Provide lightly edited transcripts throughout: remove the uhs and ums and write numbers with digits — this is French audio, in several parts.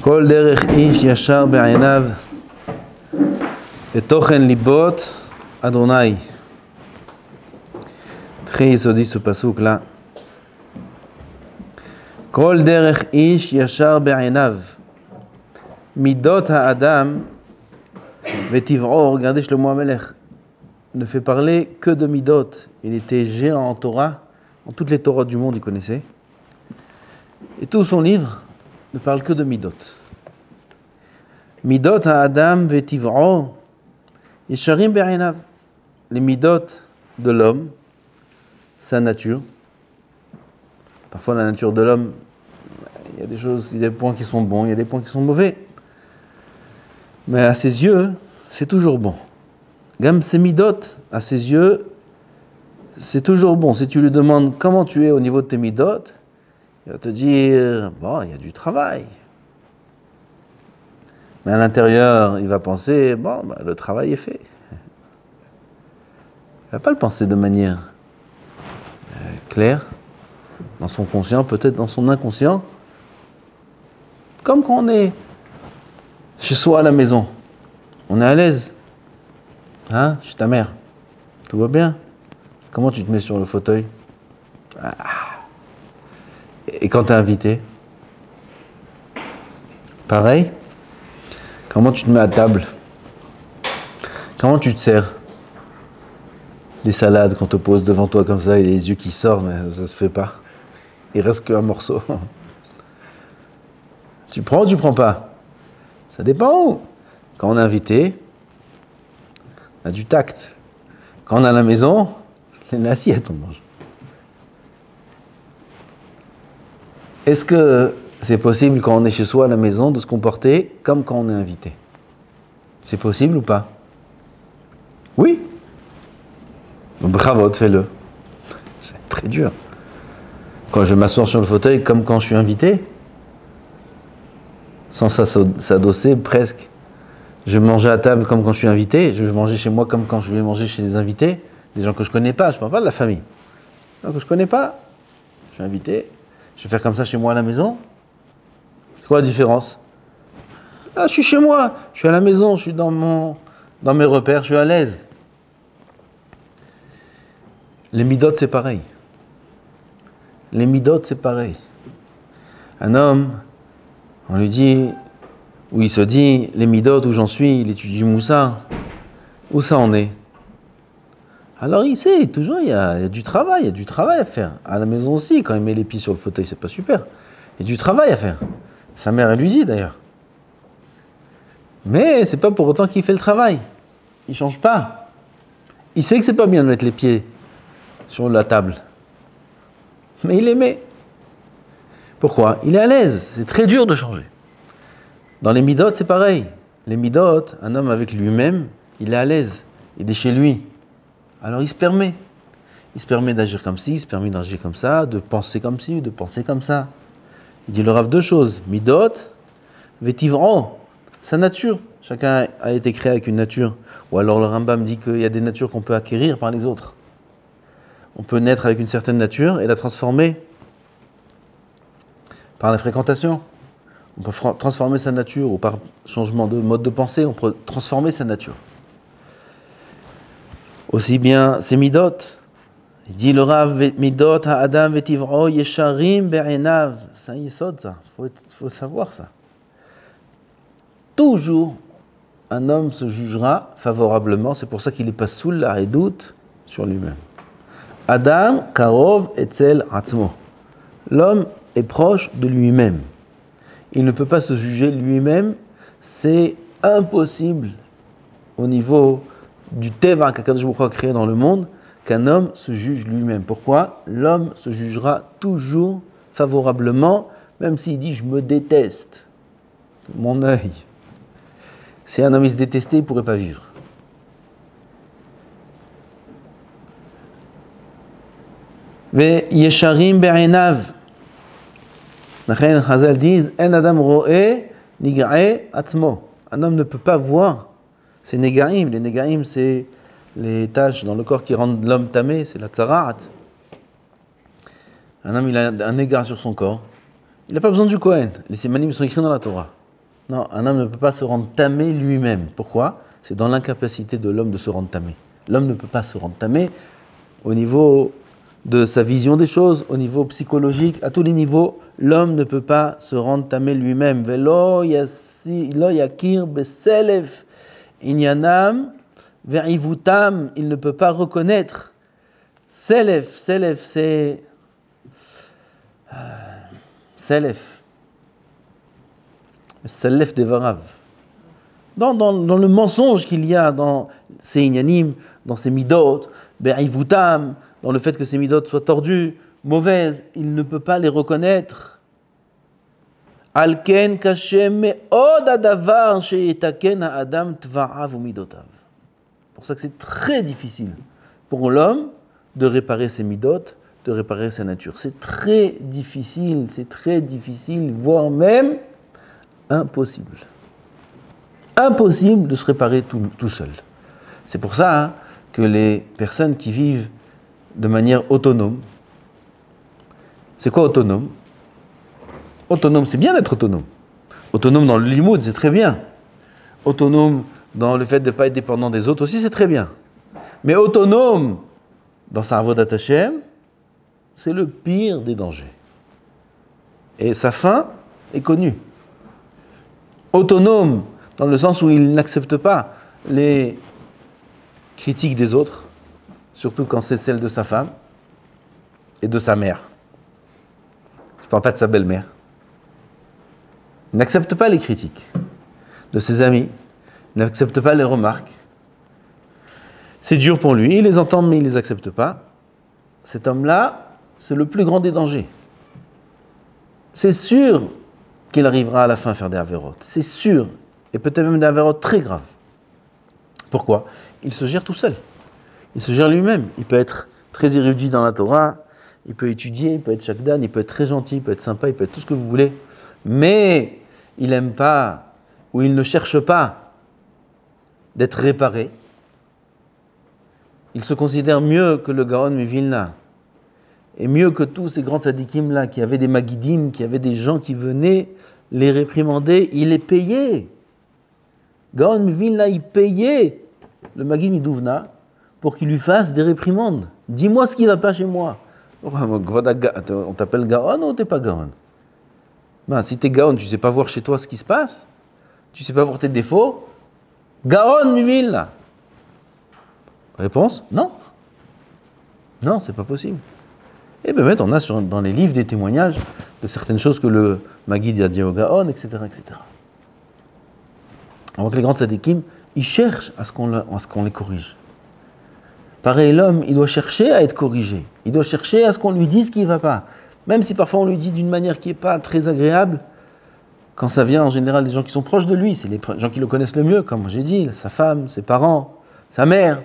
כל דרך איש ישר בעיניו ותוכן ליבות אדוני. très יסודי ce pasuk là. כל דרך איש ישר בעיניו. midot האדם וטבעו, regardez Shlomo HaMelech ne fait parler que de midot. Il était géant en Torah, en toutes les Torahs du monde il connaissait. Et tout son livre ne parle que de midot. Midot ha'adam ve'tiv'o yesharim be'einav. Les midot de l'homme, sa nature. Parfois la nature de l'homme, il y a des choses, il y a des points qui sont bons, il y a des points qui sont mauvais. Mais à ses yeux, c'est toujours bon. Gam ses midot, à ses yeux, c'est toujours bon. Si tu lui demandes comment tu es au niveau de tes midot, il va te dire, bon, il y a du travail. Mais à l'intérieur, il va penser, bon, bah, le travail est fait. Il ne va pas le penser de manière claire, dans son conscient, peut-être dans son inconscient. Comme quand on est chez soi à la maison, on est à l'aise. Hein, chez ta mère, tout va bien. Comment tu te mets sur le fauteuil? Et quand tu es invité, pareil. Comment tu te mets à table? Comment tu te sers? Des salades qu'on te pose devant toi comme ça et les yeux qui sortent, mais ça se fait pas. Il reste qu'un morceau. Tu prends ou tu prends pas? Ça dépend. Quand on est invité, on a du tact. Quand on est à la maison, c'est une assiette, on mange. Est-ce que c'est possible quand on est chez soi à la maison de se comporter comme quand on est invité? C'est possible ou pas? Oui. Bravo, fais-le. C'est très dur. Quand je m'assois sur le fauteuil comme quand je suis invité, sans s'adosser presque. Je mangeais à table comme quand je suis invité, je mangeais chez moi comme quand je vais manger chez des invités, des gens que je connais pas, je ne parle pas de la famille. Des gens que je connais pas, je suis invité, je vais faire comme ça chez moi à la maison. C'est quoi la différence? Ah, je suis chez moi, je suis à la maison, je suis dans mes repères, je suis à l'aise. Les midot, c'est pareil. Les midot, c'est pareil. Un homme, on lui dit, où il se dit, les midot, où j'en suis, il étudie Moussa. Où ça en est? Alors il sait, toujours, il y a du travail à faire. À la maison aussi, quand il met les pieds sur le fauteuil, c'est pas super. Il y a du travail à faire. Sa mère, elle lui dit d'ailleurs. Mais c'est pas pour autant qu'il fait le travail. Il change pas. Il sait que c'est pas bien de mettre les pieds sur la table. Mais il les met. Pourquoi? Il est à l'aise. C'est très dur de changer. Dans les midot, c'est pareil. Les midot, un homme avec lui-même, il est à l'aise. Il est chez lui. Alors il se permet. Il se permet d'agir comme ci, il se permet d'agir comme ça, de penser comme ci, de penser comme ça. Il dit le Rav deux choses. Midot, vetiv'o, sa nature. Chacun a été créé avec une nature. Ou alors le Rambam dit qu'il y a des natures qu'on peut acquérir par les autres. On peut naître avec une certaine nature et la transformer par la fréquentation. On peut transformer sa nature ou par changement de mode de pensée, on peut transformer sa nature. Aussi bien, c'est midot. Il dit le Rav, midot ha'adam vetiv'o yesharim be'einav. C'est un yesod, ça. Faut savoir ça. Toujours, un homme se jugera favorablement. C'est pour ça qu'il n'est pas sous la redoute sur lui-même. Adam karov etzel atzmo. L'homme est proche de lui-même. Il ne peut pas se juger lui-même, c'est impossible au niveau du teva qu'Akadosh Baruch Hu a créé dans le monde, qu'un homme se juge lui-même. Pourquoi? L'homme se jugera toujours favorablement, même s'il dit « je me déteste ». Mon œil. Si un homme il se détestait, il ne pourrait pas vivre. Mais yesharim be'einav. Les Chazal disent En adam ro'e niga'e atzmo. Un homme ne peut pas voir ses négaïm. Les négaïm, c'est les taches dans le corps qui rendent l'homme tamé, c'est la tsara'at. Un homme, il a un égard sur son corps. Il n'a pas besoin du Kohen. Les simanim sont écrits dans la Torah. Non, un homme ne peut pas se rendre tamé lui-même. Pourquoi? C'est dans l'incapacité de l'homme de se rendre tamé. L'homme ne peut pas se rendre tamé au niveau de sa vision des choses, au niveau psychologique, à tous les niveaux. L'homme ne peut pas se rendre tamé lui-même. Velo yakir beselef inyanam ve'ivutam, il ne peut pas reconnaître. Selef, c'est selef. Selef devarav. Dans le mensonge qu'il y a dans ces inyanim, dans ces midot, be'ivutam, dans le fait que ces midot soient tordues, mauvaises, il ne peut pas les reconnaître. Alken kashem me'od adavar sheyetaken ha'adam tva'av u'midotav. Pour ça que c'est très difficile pour l'homme de réparer ses midot, de réparer sa nature. C'est très difficile, voire même impossible. Impossible de se réparer tout seul. C'est pour ça que les personnes qui vivent de manière autonome, c'est quoi autonome? Autonome, c'est bien d'être autonome. Autonome dans le limoud, c'est très bien. Autonome dans le fait de ne pas être dépendant des autres aussi, c'est très bien. Mais autonome dans sa avodat Hashem, c'est le pire des dangers. Et sa fin est connue. Autonome dans le sens où il n'accepte pas les critiques des autres, surtout quand c'est celle de sa femme et de sa mère. Je ne parle pas de sa belle-mère. Il n'accepte pas les critiques de ses amis, il n'accepte pas les remarques. C'est dur pour lui, il les entend mais il ne les accepte pas. Cet homme-là, c'est le plus grand des dangers. C'est sûr qu'il arrivera à la fin à faire des avérotes. C'est sûr, et peut-être même des avérotes très graves. Pourquoi? Il se gère tout seul. Il se gère lui-même. Il peut être très érudit dans la Torah, il peut étudier, il peut être shakdan, il peut être très gentil, il peut être sympa, il peut être tout ce que vous voulez. Mais il n'aime pas, ou il ne cherche pas d'être réparé. Il se considère mieux que le Gaon Mivilna, et mieux que tous ces grands tzadikim-là, qui avaient des magidim, qui avaient des gens qui venaient les réprimander. Il les payait. Gaon Mivilna, il payait le Magid Midouvna pour qu'il lui fasse des réprimandes. Dis-moi ce qui ne va pas chez moi. On t'appelle Gaon ou t'es pas Gaon? Ben, si t'es Gaon, tu ne sais pas voir chez toi ce qui se passe, tu ne sais pas voir tes défauts. Gaon Mivilna. Réponse? Non. Non, c'est pas possible. Et bien, on a dans les livres des témoignages de certaines choses que le Magid a dit au Gaon, etc., etc. On voit que les grands tzadikim, ils cherchent à ce qu'on les corrige. Pareil, l'homme, il doit chercher à être corrigé. Il doit chercher à ce qu'on lui dise ce qui ne va pas. Même si parfois on lui dit d'une manière qui n'est pas très agréable, quand ça vient en général des gens qui sont proches de lui, c'est les gens qui le connaissent le mieux, comme j'ai dit, sa femme, ses parents, sa mère.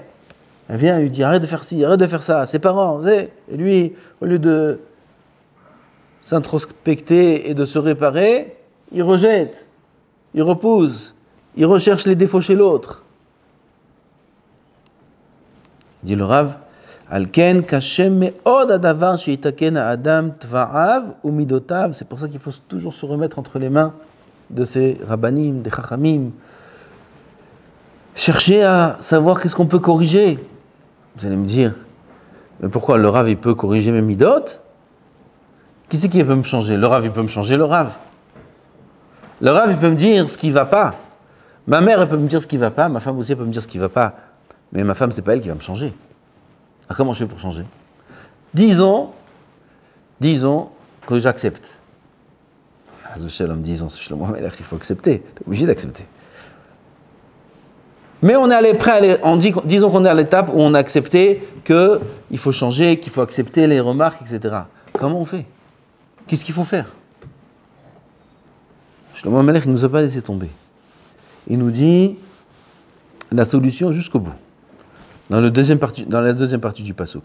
Elle vient, elle lui dit arrête de faire ci, arrête de faire ça, ses parents, et lui, au lieu de s'introspecter et de se réparer, il rejette, il repousse, il recherche les défauts chez l'autre. Dit le Rav, Alken kashem me'od adavar sheitaken ha'adam tva'av umidotav. C'est pour ça qu'il faut toujours se remettre entre les mains de ces rabbanim, des chachamim. Chercher à savoir qu'est-ce qu'on peut corriger. Vous allez me dire, mais pourquoi le Rav il peut corriger mes midot? Qui c'est qui peut me changer? Le Rav il peut me changer, le Rav. Le Rav il peut me dire ce qui ne va pas. Ma mère elle peut me dire ce qui ne va pas, ma femme aussi elle peut me dire ce qui ne va pas. Mais ma femme, c'est pas elle qui va me changer. Ah, comment je fais pour changer? Disons que j'accepte. Disons, il faut accepter. Tu es obligé d'accepter. Mais on est allé disons qu'on est à l'étape où on a accepté qu'il faut changer, qu'il faut accepter les remarques, etc. Comment on fait? Qu'est-ce qu'il faut faire? Shlomo HaMelech, il ne nous a pas laissé tomber. Il nous dit la solution jusqu'au bout. Dans la deuxième partie du pasuk.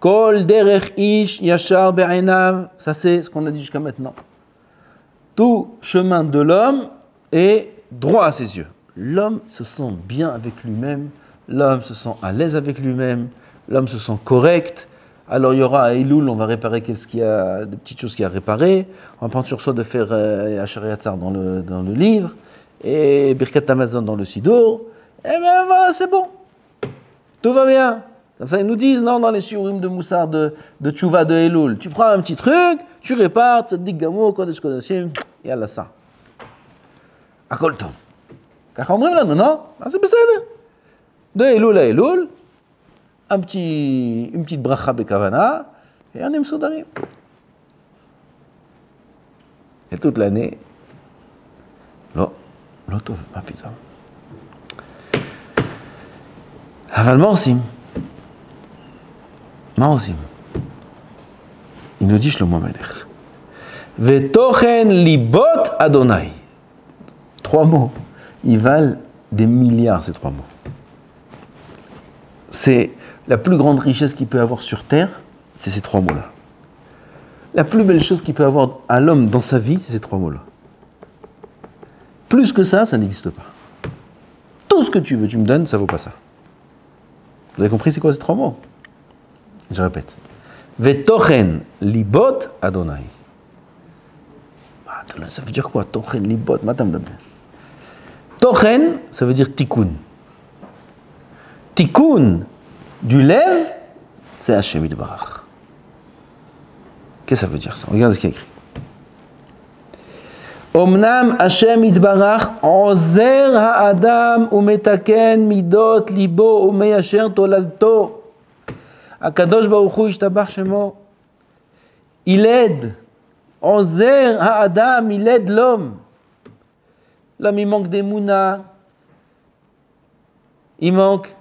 Kol derech ish yashar be'einav. Ça c'est ce qu'on a dit jusqu'à maintenant. Tout chemin de l'homme est droit à ses yeux. L'homme se sent bien avec lui-même, l'homme se sent à l'aise avec lui-même, l'homme se sent correct Alors il y aura à Elul, on va réparer qu'est-ce qu'il y a, des petites choses qu'il y a à réparer. On va prendre sur soi de faire Asher Yatzar dans le livre, et Birkat Amazon dans le Sidour. Et bien voilà, c'est bon. Tout va bien. Comme ça, ils nous disent, non, dans les shiurim de Moussar, de Tchouva, de Elul, tu prends un petit truc, tu répares, Tzaddik Gamo, Kodesh Kodeshim, yalla ça. Akol Tov. Kach אומרים לנו, non? C'est בסדר. De Elul à Elul, une petite bracha bekavana, et on est מסודרים. Et toute l'année, לא טוב, מה פתאום? אבל מה עושים? מה עושים? Il nous dit Shlomo Melech. Vetochen libot Adonai. 3 mots. Ils valent des milliards, ces 3 mots. C'est la plus grande richesse qu'il peut avoir sur terre, c'est ces 3 mots-là. La plus belle chose qu'il peut avoir à l'homme dans sa vie, c'est ces 3 mots-là. Plus que ça n'existe pas. Tout ce que tu veux, tu me donnes, ça vaut pas ça. Vous avez compris c'est quoi ces 3 mots? Je répète. Vetochen libot Adonai. Ça veut dire quoi? Tochen libot, madame. Tochen, ça veut dire tikkun. Tikkun du lève, c'est Hashem Yitbarach. Qu'est-ce que ça veut dire ça? Regardez ce qu'il y a écrit. Omnam Hashem Yitbarach ozer ha'adam umetaken midot libo umeyasher toladto. Akadosh Baruch Hu Yishtabach Shemo. Il aide. Ozer ha'adam, il aide l'homme. L'homme, il manque d'Emouna, il manque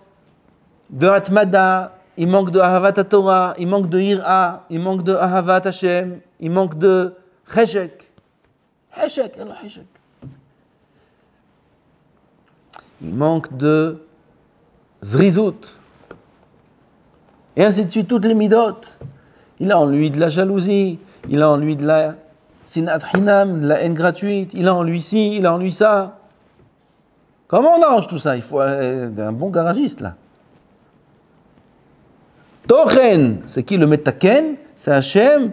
de Atmada, il manque de Ahavat Torah, il manque de Ira, il manque de Ahavat Hashem, il manque de Cheshek. Cheshek. Il manque de Zrizut. Et ainsi de suite, toutes les midot. Il a en lui de la jalousie, il a en lui de la sinat hinam, de la haine gratuite, il a en lui ci, il a en lui ça. Comment on arrange tout ça? Il faut un bon garagiste là. Tochen, c'est qui le metaken? C'est Hashem.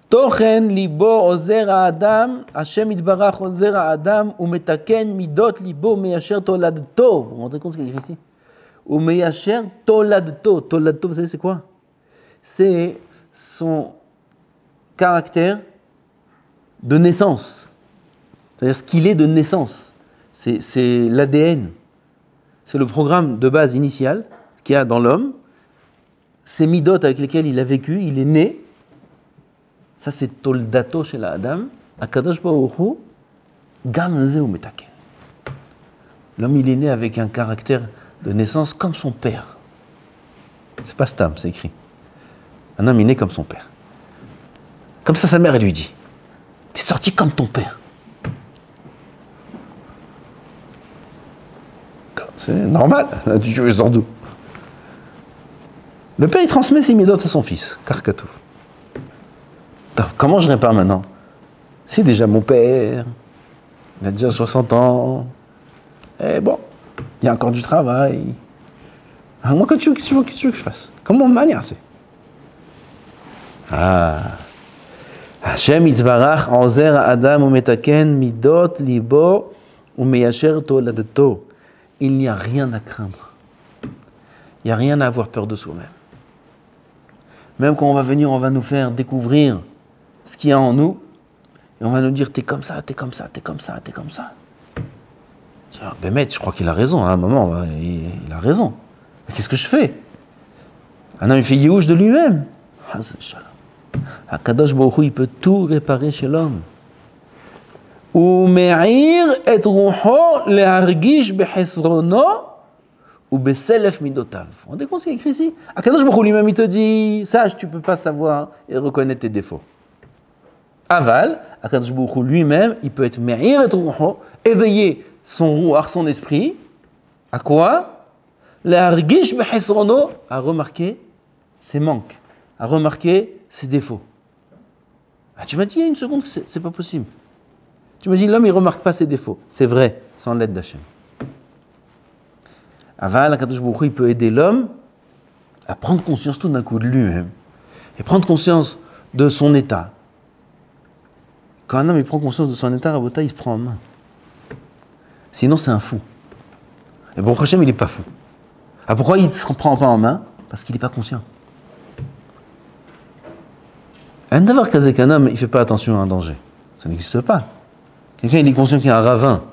Tochen libo ozer ha'adam, Hashem yitbarach ozer ha'adam, umetaken midot libo meyasher toladto. Vous vous rendez compte ce qu'il y a écrit ici? Umeyasher toladto. Toladto, vous savez c'est quoi? C'est son caractère de naissance. C'est-à-dire ce qu'il est de naissance. C'est l'ADN. C'est le programme de base initial qu'il y a dans l'homme. Ces midot avec lesquels il a vécu, il est né. Ça c'est toldato chez l'Adam. Akadosh Baruch Hu, gam zeu metaken. L'homme il est né avec un caractère de naissance comme son père. C'est pas Stam, c'est écrit. Un homme est né comme son père. Comme ça, sa mère, elle lui dit, t'es sorti comme ton père. C'est normal, tu joues sans doute. Le père, il transmet ses midotes à son fils, Karkatou. Comment je répare maintenant? C'est déjà mon père, il a déjà 60 ans, et bon, il y a encore du travail. Alors moi, qu'est-ce que tu veux que je fasse? Comment me manière, c'est? Hashem Yitbarach ozer ha'adam umetaken midot libo umeyasher toladto. Il n'y a rien à craindre. Il n'y a rien à avoir peur de soi-même. Même quand on va venir, on va nous faire découvrir ce qu'il y a en nous, et on va nous dire t'es comme ça, t'es comme ça, t'es comme ça, t'es comme ça. Tiens, Bémet, je crois qu'il a raison, à un moment, il a raison. Mais qu'est-ce que je fais? Un homme, il fait Yehush de lui-même. Akadosh Baruch Hu, il peut tout réparer chez l'homme. Ou me'ir et ruho lehargish behesrono ou beselef midotav. On dit qu'on c'est écrit ici. Akadosh Baruch Hu lui-même, il te dit, sache, tu peux pas savoir et reconnaître tes défauts. Aval, Akadosh Baruch Hu lui-même, il peut être me'ir et ruho, éveiller son ruach, son esprit. À quoi? Lehargish behesrono, à remarquer ses manques, à remarquer ses défauts. Ah, tu m'as dit il y a une seconde que c'est pas possible. Tu m'as dit l'homme il remarque pas ses défauts. C'est vrai, sans l'aide d'Hachem. Aval, Akadosh Baruch Hu, il peut aider l'homme à prendre conscience tout d'un coup de lui-même. Et prendre conscience de son état. Quand un homme il prend conscience de son état, Rabota, il se prend en main. Sinon, c'est un fou. Et bon, Hachem, il n'est pas fou. Ah, pourquoi il ne se prend pas en main? Parce qu'il n'est pas conscient. Un d'avoir casé qu'un homme, il ne fait pas attention à un danger. Ça n'existe pas. Quelqu'un, il est conscient qu'il y a un ravin.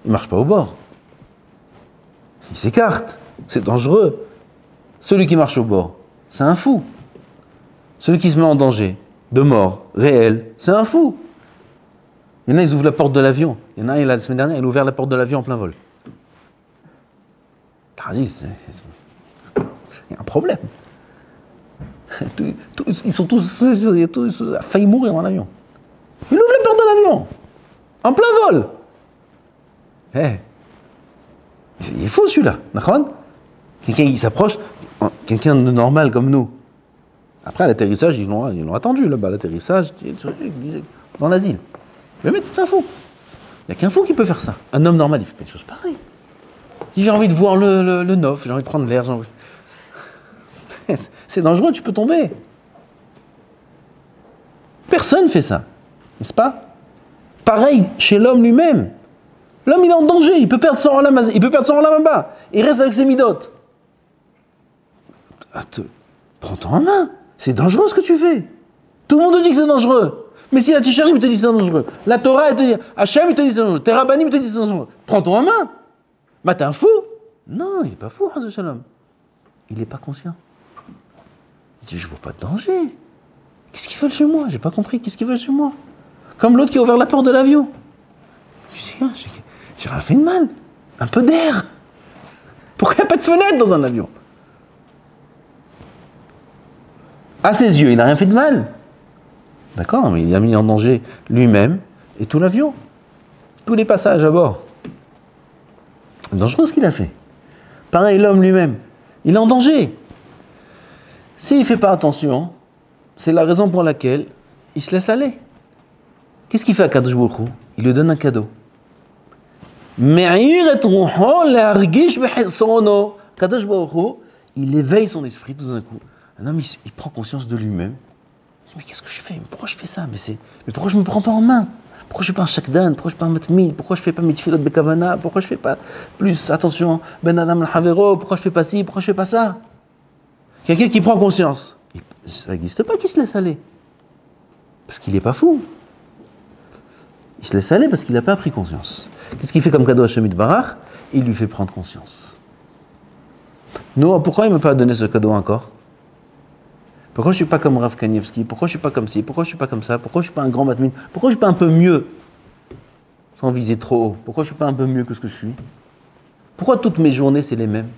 Il ne marche pas au bord. Il s'écarte. C'est dangereux. Celui qui marche au bord, c'est un fou. Celui qui se met en danger, de mort, réel, c'est un fou. Il y en a, ils ouvrent la porte de l'avion. Il y en a un, la semaine dernière, il a ouvert la porte de l'avion en plein vol. Il y a un problème. Ils sont tous failli mourir dans l'avion. Il ouvre la porte de l'avion, en plein vol. Il est fou celui-là, d'accord? Quelqu'un il s'approche, quelqu'un de normal comme nous. Après à l'atterrissage, ils l'ont attendu là-bas, l'atterrissage, dans l'asile. Le mec c'est un fou. Il n'y a qu'un fou qui peut faire ça. Un homme normal, il fait pas une chose pareille. J'ai envie de voir le neuf, j'ai envie de prendre l'air, c'est dangereux, tu peux tomber. Personne ne fait ça, n'est-ce pas? Pareil chez l'homme lui-même. L'homme, il est en danger, il peut perdre son olam bas. Il reste avec ses midotes. Prends-toi en main. C'est dangereux ce que tu fais. Tout le monde te dit que c'est dangereux. Mais si la Tisharim te dit que c'est dangereux, la Torah, elle te dit, Hachem, il te dit que c'est dangereux, tes rabbanim te dit que c'est dangereux. Prends-toi en main. Bah, t'es un fou. Non, il n'est pas fou, Hazé Shalom. Il n'est pas conscient. Il dit, je vois pas de danger. Qu'est-ce qu'ils veulent chez moi? J'ai pas compris. Qu'est-ce qu'ils veulent chez moi? Comme l'autre qui a ouvert la porte de l'avion. J'ai rien fait de mal. Un peu d'air. Pourquoi il n'y a pas de fenêtre dans un avion? À ses yeux, il n'a rien fait de mal. D'accord, mais il a mis en danger lui-même et tout l'avion. Tous les passages à bord. C'est dangereux ce qu'il a fait. Pareil, l'homme lui-même. Il est en danger. S'il ne fait pas attention, c'est la raison pour laquelle il se laisse aller. Qu'est-ce qu'il fait à Kadosh Baruch Hu? Il lui donne un cadeau. Kadosh Baruch Hu, il éveille son esprit tout d'un coup. Un homme, il prend conscience de lui-même. Il dit, mais qu'est-ce que je fais? Mais pourquoi je fais ça? Mais pourquoi je ne me prends pas en main? Pourquoi je ne fais pas un shakdan? Pourquoi je ne fais pas un matmid? Pourquoi je ne fais pas mes tefilot bekavana? Pourquoi je ne fais pas plus attention ben adam al-havero? Pourquoi je ne fais pas ci? Pourquoi je ne fais pas ça? Quelqu'un qui prend conscience. Ça n'existe pas qu'il se laisse aller. Parce qu'il n'est pas fou. Il se laisse aller parce qu'il n'a pas pris conscience. Qu'est-ce qu'il fait comme cadeau à Hashem Yitbarach? Il lui fait prendre conscience. Nous, pourquoi il ne m'a pas donné ce cadeau encore? Pourquoi je ne suis pas comme Rav Kanievski? Pourquoi je ne suis pas comme ci? Pourquoi je ne suis pas comme ça? Pourquoi je ne suis pas un grand matmin? Pourquoi je ne suis pas un peu mieux? Sans viser trop haut. Pourquoi je ne suis pas un peu mieux que ce que je suis? Pourquoi toutes mes journées, c'est les mêmes?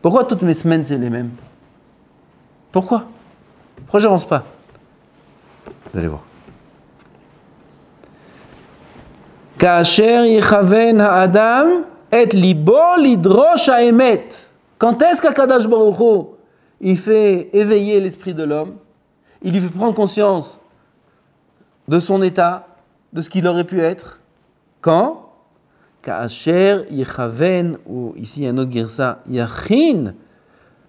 Pourquoi toutes mes semaines, c'est les mêmes? Pourquoi? Pourquoi je n'avance pas? Vous allez voir. Kasher yichaven ha'adam et libo lidrosh ha'emet. Quand est-ce qu'Akadosh Baruch Hu il fait éveiller l'esprit de l'homme? Il lui fait prendre conscience de son état, de ce qu'il aurait pu être. Quand? Kasher yichaven, ou ici il y a un autre girsa, yachin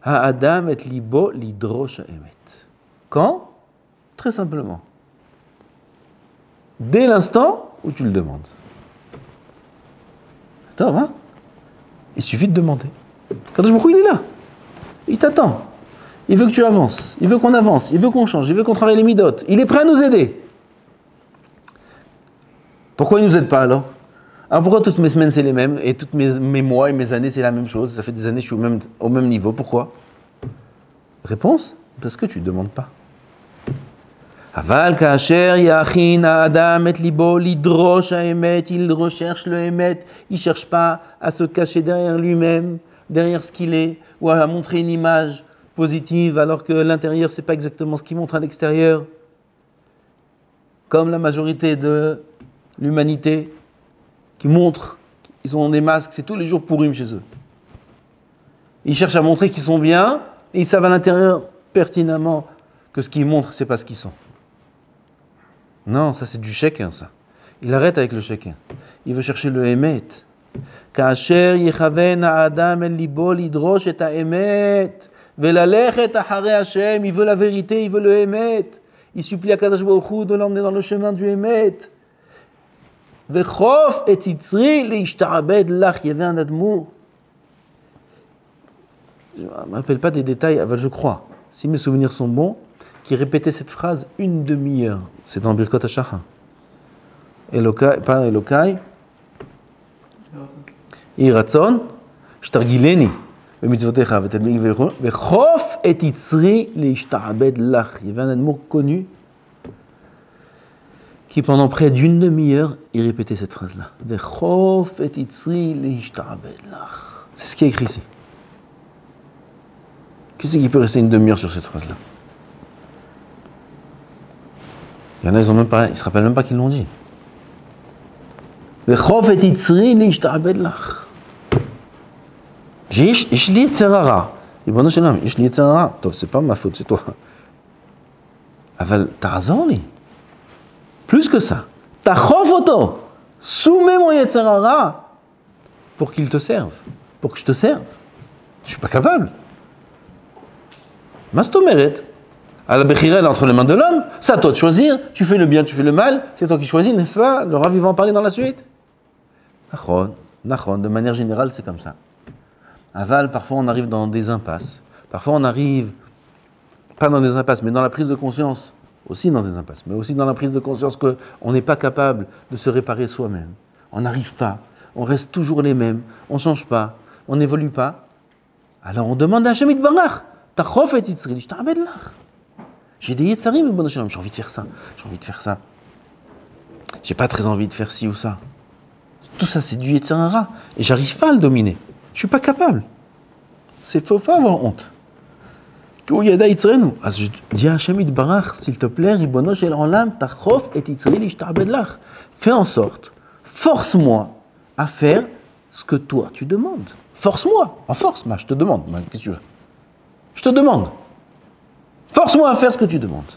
ha'adam et libo lidrosh ha'emet. Quand? Très simplement. Dès l'instant où tu le demandes. Attends, hein? Il suffit de demander. Kadosh Baruch Hu, il est là. Il t'attend. Il veut que tu avances. Il veut qu'on avance. Il veut qu'on change. Il veut qu'on travaille les midotes. Il est prêt à nous aider. Pourquoi il ne nous aide pas alors? Alors pourquoi toutes mes semaines c'est les mêmes et toutes mes mois et mes années c'est la même chose? Ça fait des années que je suis au même niveau. Pourquoi? Réponse? Parce que tu ne demandes pas. Aval kasher yachin ha'adam et libo lidrosh ha'emet, il recherche le emet, il ne cherche pas à se cacher derrière lui-même, derrière ce qu'il est, ou à montrer une image positive alors que l'intérieur c'est pas exactement ce qu'il montre à l'extérieur. Comme la majorité de l'humanité qui montre qu'ils ont des masques, c'est tous les jours pourrim chez eux. Ils cherchent à montrer qu'ils sont bien et ils savent à l'intérieur pertinemment que ce qu'ils montrent c'est pas ce qu'ils sont. Non, ça c'est du chacun, ça. Il arrête avec le chacun. Il veut chercher le émet. Kasher yichaven ha'adam el libo lidrosh et ha'emet. Ve'lalechet acharei Hashem, il veut la vérité, il veut le Emet. Il supplie à Kadosh Baruch Hu de l'emmener dans le chemin du Emet. Ve'chof et itzri leishtarabed lach, il y avait un admour. Je ne me rappelle pas des détails, je crois, si mes souvenirs sont bons, qui répétait cette phrase une demi-heure. C'est dans Birkot HaShachar. Elokai, pas Elokai. Iratzon, shtargileni, b'mitzvotecha, v'chof et itzri leishtarabed lach. Il y avait un admour connu qui, pendant près d'une demi-heure, il répétait cette phrase-là. V'chof et itzri leishtarabed lach. C'est ce qui est écrit ici. Qu'est-ce qui peut rester une demi-heure sur cette phrase-là? Il y en a, ils ne se rappellent même pas qu'ils l'ont dit. V'chof et itzri leishtarabed lach. יש לי יצר הרע, ריבונו של עולם, יש לי יצר הרע, טוב, c'est pas ma faute, c'est toi. אבל תעזור לי. Plus que ça, תחוף אותו, soumets mon יצר הרע, pour qu'il te serve, pour que je te serve. Je suis pas capable. מה זאת אומרת? La bechira, elle est entre les mains de l'homme, c'est à toi de choisir, tu fais le bien, tu fais le mal, c'est toi qui choisis, n'est-ce pas? Le Rav, il va en parler dans la suite. Nachon, de manière générale, c'est comme ça. Aval, parfois on arrive dans des impasses. Parfois on arrive, pas dans des impasses, mais dans la prise de conscience, aussi dans des impasses, mais aussi dans la prise de conscience qu'on n'est pas capable de se réparer soi-même. On n'arrive pas, on reste toujours les mêmes, on ne change pas, on n'évolue pas. Alors on demande à Hashem Yitbarach, Tachof et Yitzri, je t'arabed lach. J'ai des Yetzarim, j'ai envie de faire ça, j'ai envie de faire ça. J'ai pas très envie de faire ci ou ça. Tout ça c'est du Yetzer Hara, et j'arrive pas à le dominer. Je suis pas capable. Il ne faut pas avoir honte. Je dis à Hashem Yitbarach, s'il te plaît, Ribono shel olam, tachof et itzri l'ishtabed lach. Fais en sorte, force-moi à faire ce que toi tu demandes. Force-moi, en force, je te demande. Qu'est-ce que tu veux? Je te demande. Force-moi à faire ce que tu demandes.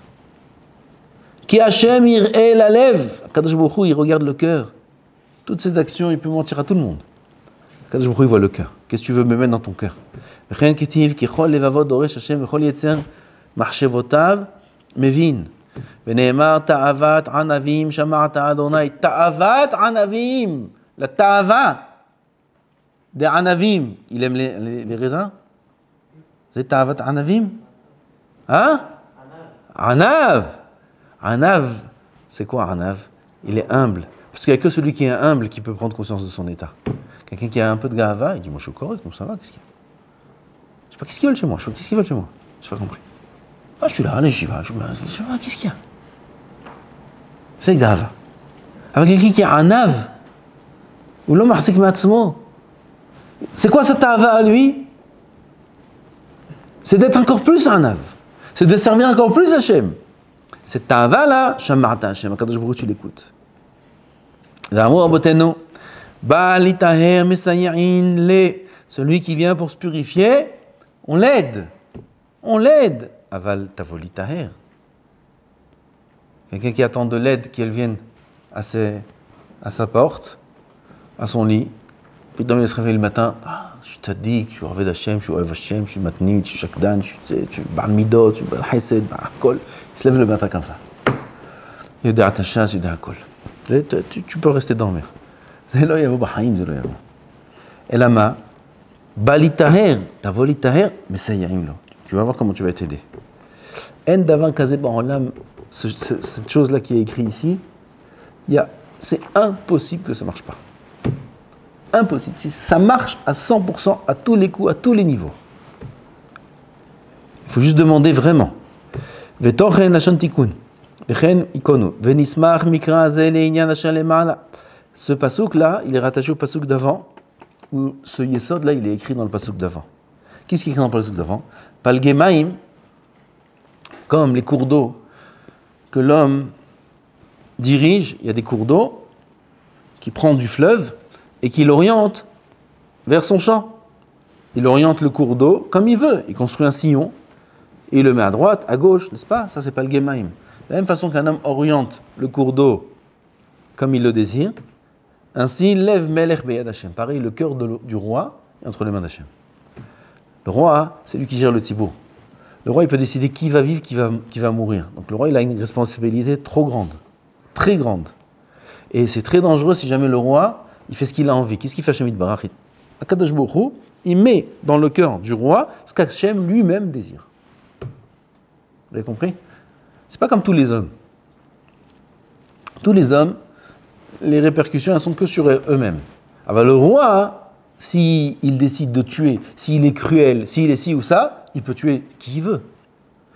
Ki Hashem yir'e lalev. Kadosh Baruch Hu, il regarde le cœur. Toutes ces actions, il peut mentir à tout le monde. Kadosh Baruch Hu, il voit le cœur. Qu'est-ce que tu veux me mettre dans ton cœur? V'chen ketiv ki chol levavot doresh Hashem v'chol yetzer machshevotav mevin. V'ne'emar ta'avat anavim shamarta Adonai. Ta'avat anavim. La ta'ava des anavim. Il aime les raisins? C'est ta'avat anavim? Hein? Anav. Anav. C'est quoi Anav? Il est humble. Parce qu'il n'y a que celui qui est humble qui peut prendre conscience de son état. Quelqu'un qui a un peu de gava, il dit moi je suis correct, donc ça va, qu'est-ce qu'il y a? Je sais pas qu'est-ce qu'ils veulent chez moi, qu'est-ce qu'ils veulent chez moi? Je n'ai pas compris. Ah je suis là, allez j'y vais, qu'est-ce qu'il y a? C'est gava. Avec quelqu'un qui a un ave, ou l'homme a c'est quoi cette ava à lui? C'est d'être encore plus un ave. C'est de servir encore plus Hachem. Cette ava là, Shamarta Hachem, Akadosh Baruch Hu, tu l'écoutes. L'amour aboteno. Ba'alitaher mesayain le. Celui qui vient pour se purifier, on l'aide. On l'aide. Aval tavolitaher. Quelqu'un qui attend de l'aide qu'elle vienne à sa porte, à son lit. Puis demain il se réveille le matin. Ah, je suis tzaddik, je suis Oved Hashem, je suis Oev Hashem, je suis matnit, je suis shakdan, je suis Baal Midot, je suis Baal Hesed, Baal Kol. Il se lève le matin comme ça. Yode'at Hashas, Yode'at Kol. Tu peux rester dormir. זה לא יבוא בחיים, זה לא יבוא. אלא מה? בא להיטהר, תבוא להיטהר, מסייעים לו. Tu vas voir comment tu vas être aidé. En davar kazé ba'olam, cette chose-là qui est écrite ici, c'est impossible que ça ne marche pas. Impossible. Ça marche à 100%, à tous les coups, à tous les niveaux. Il faut juste demander vraiment. V'tochen lashon tikun, v'chen ikonu, v'nismach mikra hazeh le'inyan asher lema'ala. Ce pasouk-là, il est rattaché au pasouk d'avant, où ce yesod-là, il est écrit dans le pasouk d'avant. Qu'est-ce qui est écrit dans le pasouk d'avant? Palgemaim, comme les cours d'eau que l'homme dirige, il y a des cours d'eau qui prend du fleuve et qui l'oriente vers son champ. Il oriente le cours d'eau comme il veut. Il construit un sillon et il le met à droite, à gauche, n'est-ce pas? Ça, c'est Palgemaim. De la même façon qu'un homme oriente le cours d'eau comme il le désire, ainsi, lève Melech Beyad Hashem. Pareil, le cœur du roi est entre les mains d'Hashem. Le roi, c'est lui qui gère le tzibour. Le roi, il peut décider qui va vivre, qui va mourir. Donc le roi, il a une responsabilité trop grande, très grande. Et c'est très dangereux si jamais le roi, il fait ce qu'il a envie. Qu'est-ce qu'il fait Hashem Yitbarach? Akadosh Baruch Hu, il met dans le cœur du roi ce qu'Hachem lui-même désire. Vous avez compris? C'est pas comme tous les hommes. Tous les hommes, les répercussions, elles sont que sur eux-mêmes. Alors le roi, s'il décide de tuer, s'il est cruel, s'il est ci ou ça, il peut tuer qui il veut.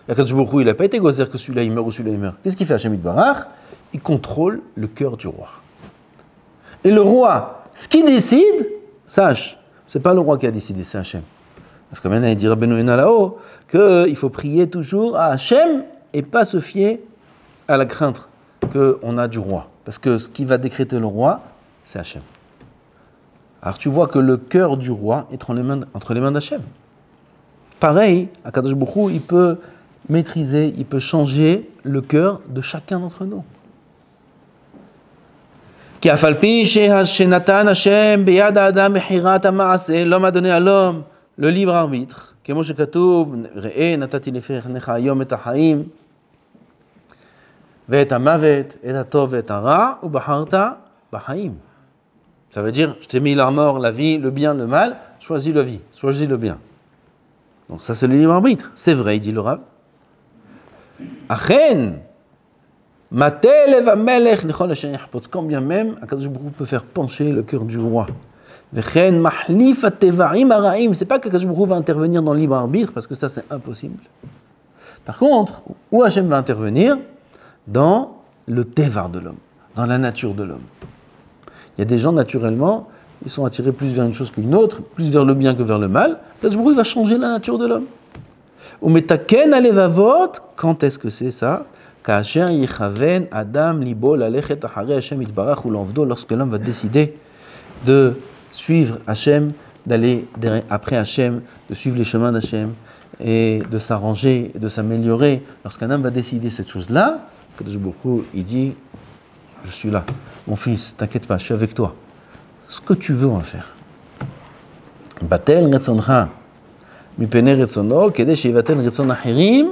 Akadosh Baruch Hu, il n'a pas été gozer que celui-là il meurt ou celui-là il meurt. Qu'est-ce qu'il fait Hashem Yitbarach? Il contrôle le cœur du roi. Et le roi, ce qu'il décide, sache, c'est pas le roi qui a décidé, c'est Hachem. Parce que maintenant, il dit Rabbeinu Yonah là-haut qu'il faut prier toujours à Hachem et pas se fier à la crainte qu'on a du roi. Parce que ce qui va décréter le roi, c'est Hachem. Alors tu vois que le cœur du roi est entre les mains d'Hachem. Pareil, Akadosh Baruch Hu, il peut maîtriser, il peut changer le cœur de chacun d'entre nous. L'homme a donné à l'homme le libre arbitre. Ça veut dire, je t'ai mis la mort, la vie, le bien, le mal, choisis la vie, choisis le bien. Donc ça c'est le libre arbitre. C'est vrai, dit le Rav. Achen, quand bien même, Akadosh Baruch Hu peut faire pencher le cœur du roi. C'est pas qu'Akadosh Baruch Hu va intervenir dans le libre arbitre, parce que ça c'est impossible. Par contre, où Hachem va intervenir? Dans le tevar de l'homme, dans la nature de l'homme. Il y a des gens, naturellement, ils sont attirés plus vers une chose qu'une autre, plus vers le bien que vers le mal. Akadosh Baruch Hu va changer la nature de l'homme. Quand est-ce que c'est ça? Lorsque l'homme va décider de suivre Hachem, d'aller après Hachem, de suivre les chemins d'Hachem et de s'arranger, de s'améliorer, lorsqu'un homme va décider cette chose-là, il dit, je suis là, mon fils, t'inquiète pas, je suis avec toi. Ce que tu veux en faire. Batel retzoncha, mipene retzono, kede shevatel retzon achirim.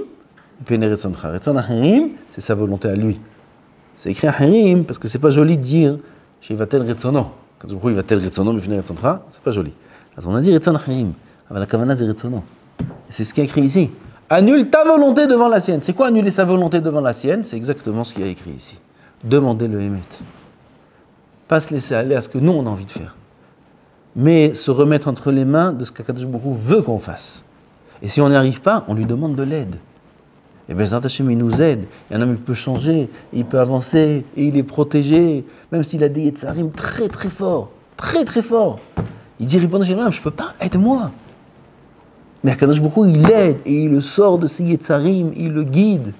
C'est sa volonté à lui. C'est écrit Achirim parce que c'est pas joli de dire Shivatel Retzono. Quand il va tel Retzono, mais finir Retzoncha, c'est pas joli. Alors on a dit Retzon Achirim. La Kavana c'est Retzono. C'est ce qui est écrit ici. Annule ta volonté devant la sienne. C'est quoi annuler sa volonté devant la sienne? C'est exactement ce qui est écrit ici. Demander le Hémet. Pas se laisser aller à ce que nous on a envie de faire. Mais se remettre entre les mains de ce qu'Akadosh Baruch Hu veut qu'on fasse. Et si on n'y arrive pas, on lui demande de l'aide. Et bien, Hachem, il nous aide. Et un homme, il peut changer, il peut avancer, et il est protégé, même s'il a des Yetzarim très très forts, très très forts. Il dit, répondez chez moi, je ne peux pas, aide-moi. Mais Akadosh Baruch Hu, il l'aide, et il le sort de ses Yetzarim, il le guide.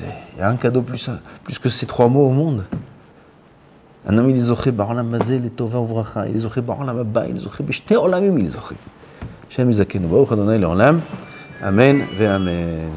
Il y a un cadeau plus que ces 3 mots au monde. Un homme, il est zoché, ba'olam mazé, les tova uvracha, il est zoché, ba'olam abba, il est zoché, b'shte olamim, il est zoché. Shem Yizakenu, Baruch Adonai le'olam. Amen ve amen.